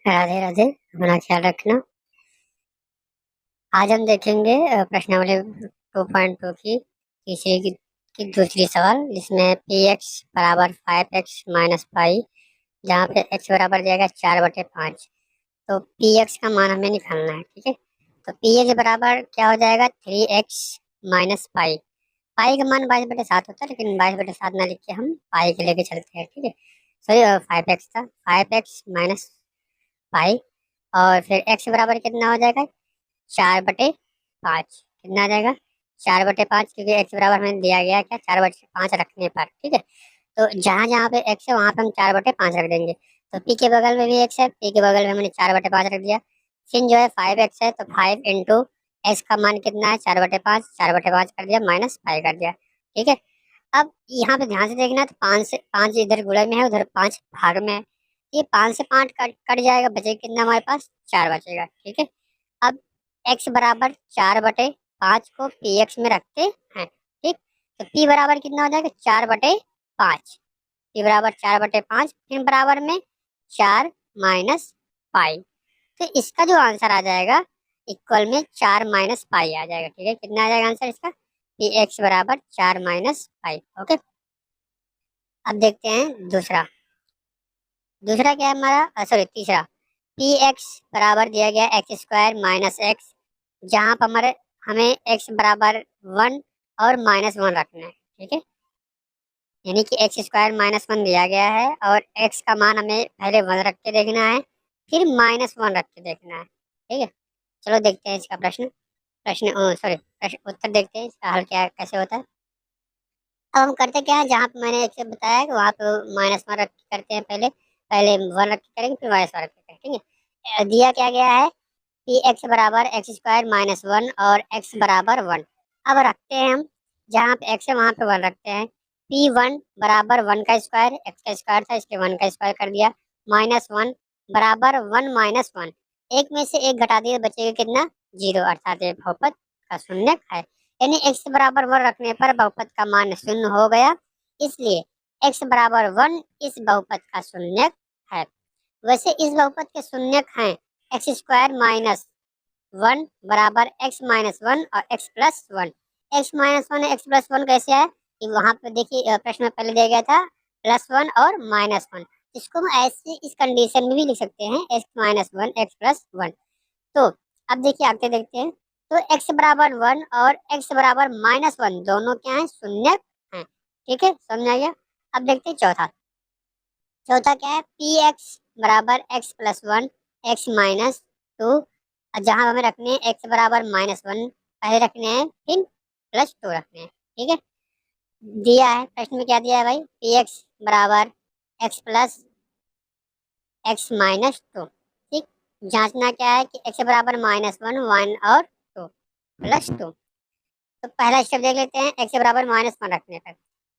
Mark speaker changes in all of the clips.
Speaker 1: राधे राधे। अपना ख्याल रखना। आज हम देखेंगे प्रश्नावली 2.2 की की दूसरी सवाल, जिसमें पी एक्स बराबर 5x माइनस पाई, जहाँ पे x बराबर जाएगा 4/5। तो पी एक्स का मान हमें निकालना है। ठीक है, तो पी एक्स बराबर क्या हो जाएगा, 3x माइनस पाई। पाई का मान 22/7 होता है, लेकिन 22/7 ना लिख के हम पाई के लेके चलते हैं। ठीक है, सॉरी 5x था, 5x माइनस पाई। और फिर x बराबर कितना हो जाएगा, 4/5। कितना आ जाएगा, 4/5, क्योंकि x बराबर हमें दिया गया है क्या, 4/5 रखने पर। ठीक है, तो जहाँ जहाँ पे x है वहाँ पे हम 4/5 रख देंगे। तो p के बगल में भी x है, p के बगल में हमने 4/5 रख दिया। फिर जो है 5x है, तो 5 इंटू एक्स का मान कितना है, 4/5। 4/5 कर दिया, माइनस 5 कर दिया। ठीक है, अब यहाँ पे ध्यान से देखना, तो 5 इधर गुणा में है, उधर 5 भाग में है। ये 5 से 5 कट कट जाएगा, बचेगा कितना हमारे पास, 4 बचेगा। ठीक है, अब x बराबर 4/5 को पी एक्स में रखते हैं। ठीक, तो p बराबर कितना हो जाएगा, 4/5। p बराबर 4/5, फिर बराबर में 4 माइनस पाई। तो इसका जो आंसर आ जाएगा, इक्वल में 4 माइनस पाई आ जाएगा। ठीक है, कितना आ जाएगा आंसर इसका, पी एक्स बराबर 4 माइनस पाई। ओके, अब देखते हैं दूसरा। दूसरा क्या है हमारा, सॉरी तीसरा। पी एक्स बराबर दिया गया एक्स स्क्वायर माइनस एक्स, जहाँ पर हमारे हमें एक्स बराबर 1 और -1 रखना है। ठीक है, यानी कि एक्स स्क्वायर -1 दिया गया है, और एक्स का मान हमें पहले 1 रख के देखना है, फिर -1 रख के देखना है। ठीक है, चलो देखते हैं इसका प्रश्न। सॉरी, प्रश्न उत्तर देखते हैं, इसका हल क्या कैसे होता है। अब हम करते क्या है, जहाँ पे मैंने एक बताया कि वहाँ पे -1 रख के करते हैं, पहले पहले 1 रख के करेंगे, फिर -1 रख के करेंगे। ठीक है, दिया क्या गया है, पी एक्स बराबर एक्स स्क्वायर -1 और एक्स बराबर 1। अब रखते हैं हम, जहाँ पे एक्स है वहाँ पे 1 रखते हैं। P1 बराबर 1 का स्क्वायर, एक्स का स्क्वायर था इसलिए 1 का स्क्वायर कर दिया, -1 बराबर 1 -1। एक में से एक घटा दिया, बचेगा कितना, 0, अर्थात ये बहुपद का शून्यक है। यानी एक्स बराबर 1 रखने पर बहुपद का मान 0 हो गया, इसलिए एक्स बराबर 1 इस बहुपद का शून्यक है। वैसे इस बहुपद के शून्यक हैं एक्स स्क्वायर -1 बराबर x -1 और x plus 1। x -1 x plus 1 कैसे है, कि वहां पे देखिए प्रश्न में पहले दिया गया था +1 और -1। इसको हम ऐसे इस कंडीशन में भी लिख सकते हैं, x -1 x प्लस 1। तो अब देखिए आगे देखते हैं, तो x बराबर 1 और x बराबर -1 दोनों क्या है, शून्य हैं। ठीक है, समझ आ गया। अब देखते हैं चौथा। चौथा क्या है, पी एक्स बराबर एक्स प्लस 1 एक्स माइनस 2, जहां हमें रखने हैं एक्स बराबर -1 पहले रखने हैं, फिर +2 रखने हैं। ठीक है, दिया है प्रश्न में, क्या दिया है भाई, पी एक्स बराबर एक्स प्लस एक्स -2। ठीक, जांचना क्या है कि एक्स बराबर -1 1 और 2 +2। तो पहला स्टेप देख लेते हैं, एक्स बराबर -1 रखने पर,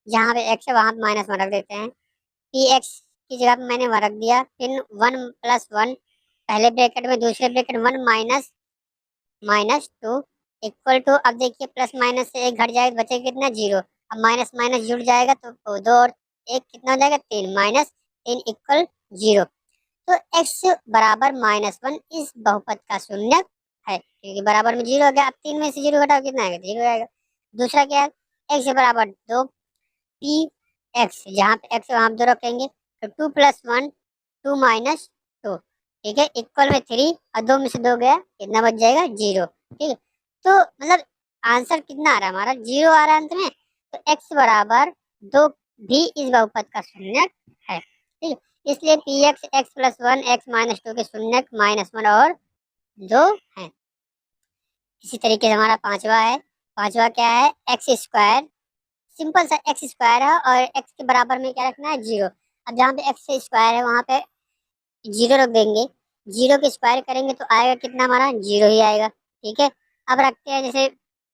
Speaker 1: जहाँ पे एक्स है वहां पे -1 रख देते हैं। पी एक्स की जगह पे मैंने 1 रख दिया, फिर 1 + 1 पहले ब्रैकेट में, दूसरे ब्रैकेट 1 माइनस -2 इक्वल टू, अब देखिए प्लस माइनस से एक घट जाएगा तो बचेगा कितना, 0। अब माइनस माइनस जुड़ जाएगा तो 2 और 1 कितना हो जाएगा, 3, -3 इक्वल 0। तो x बराबर -1 इस बहुपद का शून्यक है, क्योंकि बराबर में 0 हो गया। अब 3 में से 0 घटाओ कितना आएगा, 0 आएगा। दूसरा क्या है, x बराबर 2 पी एक्स, जहाँ पे एक्स वहाँ पे 2 रखेंगे, तो 2 + 1 2 - 2। ठीक है, इक्वल में 3 और 2 में से 2 गया, कितना बच जाएगा, 0। ठीक है, तो मतलब आंसर कितना आ रहा है हमारा, 0 आ रहा है अंत में। तो एक्स बराबर 2 भी इस बहुपद का शून्यक है। ठीक है, इसलिए P x x plus 1 x -2 के शून्यक -1 और 2 है। इसी तरीके से हमारा पांचवा है। पांचवा क्या है, एक्स स्क्वायर, सिंपल सा एक्स स्क्वायर है, और एक्स के बराबर में क्या रखना है, 0। अब जहाँ पे एक्स स्क्वायर है वहाँ पे 0 रख देंगे, 0 के स्क्वायर करेंगे तो आएगा कितना, हमारा 0 ही आएगा। ठीक है, अब रखते हैं, जैसे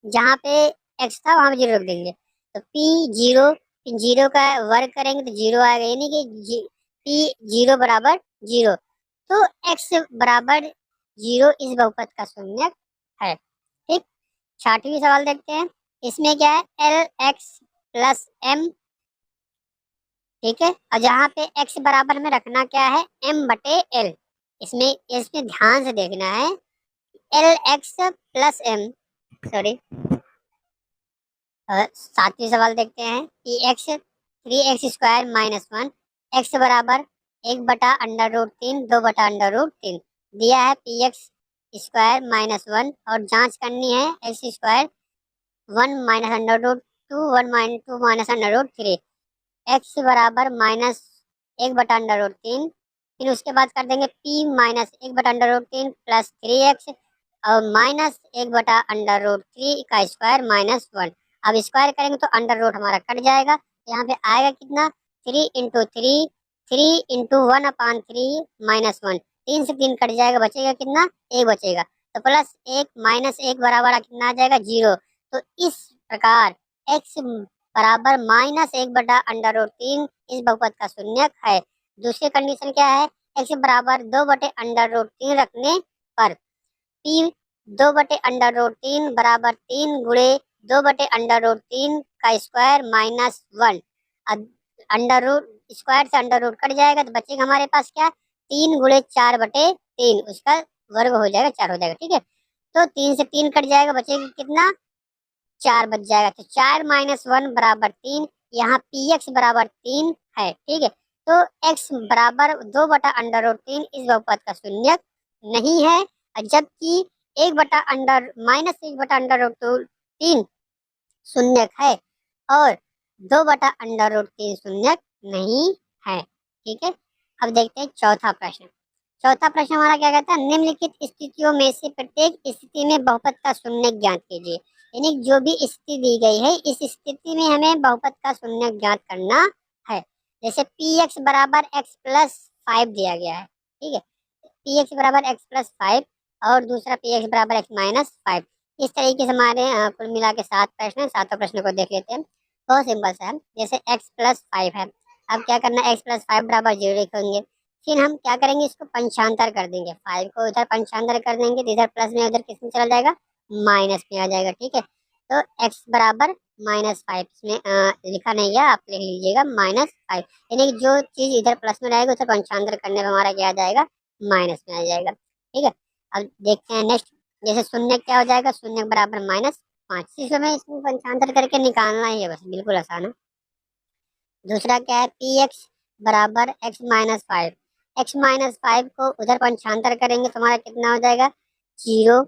Speaker 1: जहाँ पे एक्स था वहाँ पे 0 रख देंगे, तो पी 0, 0 का वर्ग करेंगे तो 0 आएगा, यानी कि पी 0 बराबर 0। तो एक्स बराबर 0 इस बहुपद का शून्यक है। ठीक, छठवीं सवाल देखते हैं। इसमें क्या है, एल एक्स प्लस एम। ठीक है, और जहाँ पे x बराबर में रखना क्या है, m/l, इसमें इसमें ध्यान से देखना है। L X plus M, sorry, सातवीं सवाल देखते हैं कि एक्स 3x² -1, एक्स बराबर 1/√3, 2/√3 दिया है। px² -1 और जांच करनी है x² 1 -√2, 1 -2 -√3, एक्स बराबर -1/√3। फिर उसके बाद कर देंगे p -1/√3 प्लस 3x और -1/√3 का स्क्वायर -1। अब स्क्वायर करेंगे तो अंडर रूट हमारा कट जाएगा। यहाँ पे आएगा कितना, 3 × 3, 3 × 1/3 -1, 3 से 3 कट जाएगा, बचेगा कितना, 1 बचेगा। तो प्लस 1 -1 बराबर कितना आ जाएगा, 0। तो इस प्रकार x बराबर -1/√3 इस बहुपद का शून्यक है। दूसरी कंडीशन क्या है, x बराबर 2/√3 रखने पर p 2/√3 बराबर 3 गुणे 2/√3 का स्क्वायर -1। अब अंडर रूट, स्क्वायर से अंडर रूट कट जाएगा तो बचेगा हमारे पास क्या, 3 × 4/3, उसका वर्ग हो जाएगा, 4 हो जाएगा। ठीक है, तो 3 से 3 कट जाएगा, बचेगा कितना, 4 बच जाएगा। तो 4 -1 बराबर 3, यहाँ पी एक्स बराबर 3 है। ठीक है, तो x बराबर 2/√3 इस बहुपद का शून्यक नहीं है, जबकि 1/√3 शून्यक है और 2/√3 शून्यक नहीं है। ठीक है, अब देखते हैं चौथा प्रश्न। चौथा प्रश्न हमारा क्या कहता है, निम्नलिखित स्थितियों में से प्रत्येक स्थिति में बहुपद का शून्यक ज्ञात कीजिए। यानी जो भी स्थिति दी गई है, इस स्थिति में हमें बहुपद का शून्यक ज्ञात करना है। जैसे पी एक्स बराबर एक्स प्लस 5 दिया गया है। ठीक है, पी एक्स बराबर एक्स प्लस 5 और दूसरा पी एक्स बराबर एक्स -5। इस तरीके से हमारे कुल मिला के 7 प्रश्न हैं। सातों प्रश्न को देख लेते हैं। बहुत सिंपल सा है। जैसे एक्स प्लस 5 है, अब क्या करना है, एक्स प्लस 5 बराबर 0 लिखेंगे। फिर हम क्या करेंगे, इसको पंचांतर कर देंगे, 5 को इधर पंचांतर कर देंगे तो इधर प्लस में, उधर किस में चला जाएगा, माइनस में आ जाएगा। ठीक है, तो x बराबर -5, इसमें लिखा नहीं है, आप लिख लीजिएगा -5। यानी कि जो चीज इधर प्लस में रहेगा उसे पंचांतर करने पर हमारा क्या आ जाएगा, माइनस में आ जाएगा। ठीक है, अब देखते हैं नेक्स्ट। जैसे शून्य क्या हो जाएगा, शून्य बराबर -5, इसमें हमें इसमें पंचांतर करके निकालना ही है, बस बिल्कुल आसान है। दूसरा क्या है, पी एक्स बराबर x-5, x-5 को उधर पंचांतर करेंगे तो हमारा कितना हो जाएगा, 0,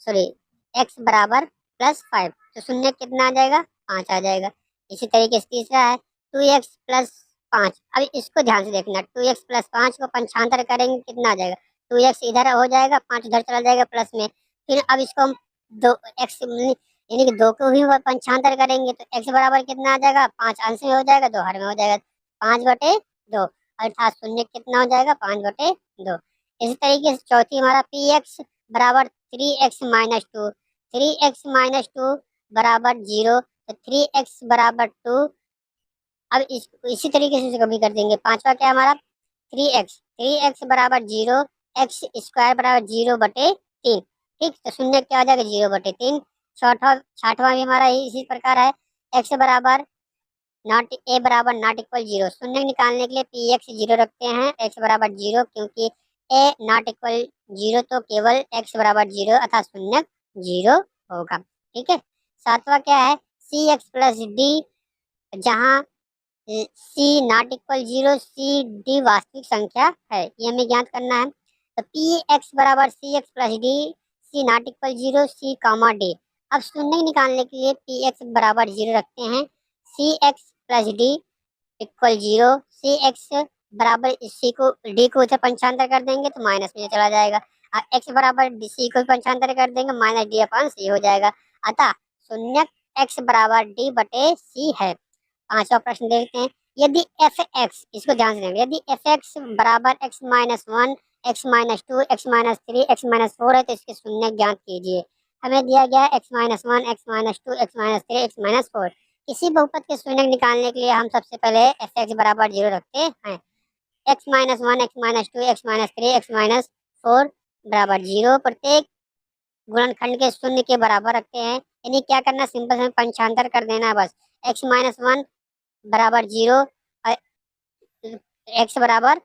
Speaker 1: सॉरी, x बराबर +5, तो शून्य कितना आ जाएगा, 5 आ जाएगा। इसी तरीके से तीसरा है 2x + 5। अब इसको ध्यान से देखना, 2x + 5 को पंचांतर करेंगे कितना आ जाएगा, 2x इधर हो जाएगा, 5 उधर चला जाएगा प्लस में। फिर अब इसको हम दो x यानी कि 2 को भी पंचांतर करेंगे तो x बराबर कितना आ जाएगा, 5 अंश में हो जाएगा, 2 हर में हो जाएगा, 5/2, अर्थात शून्य कितना हो जाएगा, 5/2। इसी तरीके से चौथी हमारा पी एक्स बराबर 3x-2, 3x-2 बराबर 0, तो 3x बराबर 2। अब इसी तरीके से इसको भी कर देंगे। पांचवा क्या हमारा, 3x बराबर 0, x² बराबर 0/3। ठीक, तो शून्य क्या हो जाएगा, 0/3। छठवां भी हमारा इसी प्रकार है, x बराबर नॉट इक्वल 0। शून्य निकालने के लिए पी एक्स 0 रखते हैं, x बराबर 0, क्योंकि a नॉट इक्वल 0 तो केवल x बराबर 0 अर्थात शून्य 0 होगा। ठीक है, सातवां क्या है, सी एक्स प्लस डी, जहाँ सी नॉट इक्वल 0, सी डी वास्तविक संख्या है, ये हमें ज्ञात करना है। तो पी एक्स बराबर C X plus D, C not equal 0, C comma D. अब शून्य निकालने के लिए पी एक्स बराबर 0 रखते हैं, सी एक्स प्लस डी इक्वल 0, सी एक्स बराबर सी को डी को उधर पंचांतर कर देंगे तो माइनस में चला जाएगा, और एक्स बराबर सी को पंचांतर कर देंगे, -d/c हो जाएगा। अतः शून्य एक्स बराबर d/c है। पांचवा प्रश्न देखते हैं, यदि एफ एक्स, इसको ध्यान से देंगे, यदि एफ एक्स बराबर x-1, x-2, x-3, x-4 है तो इसके शून्य ज्ञात कीजिए। हमें दिया गया x-1, x-2, x-3, x-4। इसी बहुपद के शून्य निकालने के लिए हम सबसे पहले एफ एक्स बराबर 0 रखते हैं, x-1, x-2, x-3, x-4 बराबर 0 प्रत्येक गुणनखंड के शून्य के बराबर रखते हैं। यानी क्या करना, सिंपल से पंचांतर कर देना है बस, x-1 बराबर 0, x बराबर